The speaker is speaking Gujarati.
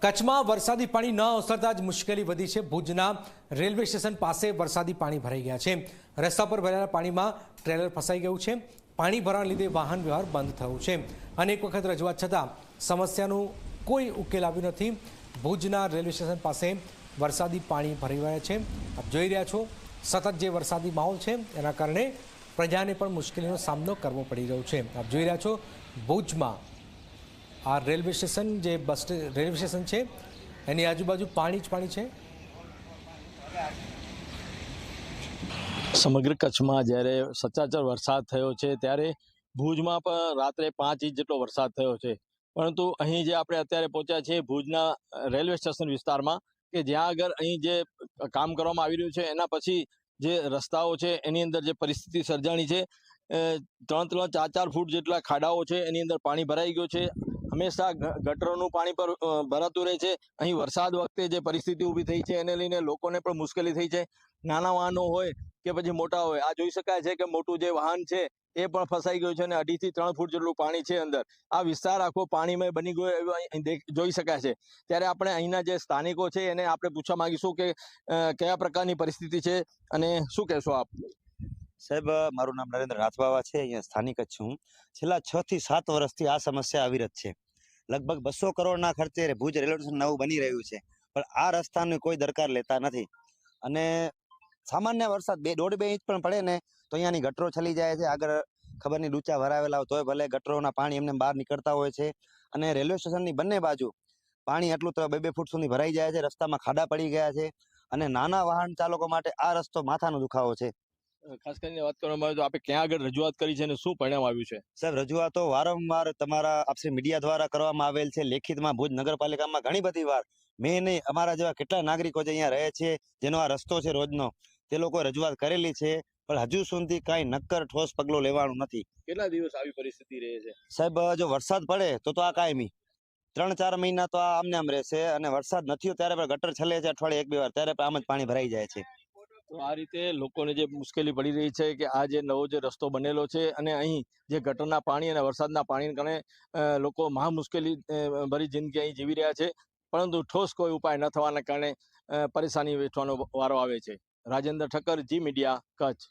કચ્છમાં વરસાદી પાણી ન ઓસરતા જ મુશ્કેલી વધી છે। ભુજના રેલવે સ્ટેશન પાસે વરસાદી પાણી ભરાઈ ગયા છે। રસ્તા પર ભરેલા પાણીમાં ટ્રેલર ફસાઈ ગયું છે। પાણી ભરાવાના લીધે વાહન વ્યવહાર બંધ થયો છે। અનેક વખત રજૂઆત છતાં સમસ્યાનું કોઈ ઉકેલ આવ્યો નથી। ભુજના રેલવે સ્ટેશન પાસે વરસાદી પાણી ભરાઈ રહ્યા છે। આપ જોઈ રહ્યા છો સતત જે વરસાદી માહોલ છે એના કારણે પ્રજાને પણ મુશ્કેલીનો સામનો કરવો પડી રહ્યો છે। આપ જોઈ રહ્યા છો ભુજમાં આ રેલવે સ્ટેશન જે રેલવે સ્ટેશન છે એની આજુબાજુ પાણી જ પાણી છે। સમગ્ર કચ્છમાં જ્યારે સચાચર વરસાદ થયો છે ત્યારે ભુજમાં પણ રાત્રે 5 ઇંચ જેટલો વરસાદ થયો છે। પરંતુ અહીં જે આપણે અત્યારે પહોંચ્યા છીએ ભુજના રેલવે સ્ટેશન વિસ્તારમાં કે જ્યાં આગળ અહીં જે કામ કરવામાં આવી રહ્યું છે એના પછી જે રસ્તાઓ છે એની અંદર જે પરિસ્થિતિ સર્જાણી છે 3-3, 4-4 ફૂટ જેટલા ખાડાઓ છે એની અંદર પાણી ભરાઈ ગયું છે। હંમેશા ગટરોનું પાણી પર ભરાતું રહે છે। અહીં વરસાદ વખતે જે પરિસ્થિતિ ઊભી થઈ છે એને લઈને લોકોને પણ મુશ્કેલી થઈ છે। નાના વાહનો હોય કે પછી મોટા હોય, આ જોઈ શકાય છે કે મોટું જે વાહન છે એ પણ ફસાઈ ગયું છે અને 2.5 થી 3 ફૂટ જેટલું પાણી છે અંદર। આ વિસ્તાર આખો પાણીમય બની ગયો એવું અહીં જોઈ શકાય છે। ત્યારે આપણે અહીંના જે સ્થાનિકો છે એને આપણે પૂછવા માંગીશું કે કયા પ્રકારની પરિસ્થિતિ છે અને શું કહેશો આપ? સાહેબ, મારું નામ નરેન્દ્ર નાથવાવા છે, અહીંયા સ્થાનિક જ છું। છેલ્લા 6 થી 7 વર્ષથી આ સમસ્યા અવિરત છે। લગભગ 200 કરોડના ખર્ચે ભુજ રેલવે સ્ટેશન નવું બની રહ્યું છે, પણ આ રસ્તાની કોઈ દરકાર લેતા નથી। અને સામાન્ય વરસાદ 1.5-2 ઇંચ પણ પડે ને તો અહીંયાની ગટરો છલી જાય છે। આગળ ખબર નહીં ડૂચા ભરાવેલા હોય તોય ભલે ગટરોના પાણી એમને બહાર નીકળતા હોય છે। અને રેલવે સ્ટેશનની બંને બાજુ પાણી એટલું તો 2-2 ફૂટ સુધી ભરાઈ જાય છે। રસ્તામાં ખાડા પડી ગયા છે અને નાના વાહન ચાલકો માટે આ રસ્તો માથાનો દુખાવો છે। ખાસ કરીને વાત કરવામાં આવે તો આપણે ક્યાં આગળ રજૂઆત કરી છે અને શું પરિણામ આવ્યું છે? સાહેબ, રજૂઆતો વારંવાર તમારા આપશ્રી મીડિયા દ્વારા કરવામાં આવેલ છે। લેખિતમાં ભુજ નગરપાલિકામાં ઘણી બધી વાર મેં નહીં, અમારા જેવા કેટલા નાગરિકો જે અહીંયા રહે છે જેનો આ રસ્તો છે રોજનો, તે લોકો રજૂઆત કરેલી છે, પણ હજુ સુધી કાંઈ નક્કર ઠોસ પગલું લેવાનું નથી। કેટલા દિવસ આવી પરિસ્થિતિ રહે છે? સાહેબ, જો વરસાદ પડે તો આ કાયમી 3-4 મહિના તો આ આમને આમ રહેશે, અને વરસાદ નથી ત્યારે પણ ગટર છલે છે અઠવાડિયે 1-2 વાર, ત્યારે આમ જ પાણી ભરાઈ જાય છે। તો આ રીતે લોકોને જે મુશ્કેલી પડી રહી છે કે આ જે નવો જે રસ્તો બનેલો છે અને અહીં જે ગટરના પાણી અને વરસાદના પાણીને કારણે લોકો મહા મુશ્કેલી ભરી જિંદગી અહીં જીવી રહ્યા છે, પરંતુ ઠોસ કોઈ ઉપાય ન થવાના કારણે પરેશાની વેઠવાનો વારો આવે છે। રાજેન્દ્ર ઠક્કર, જી મીડિયા, કચ્છ।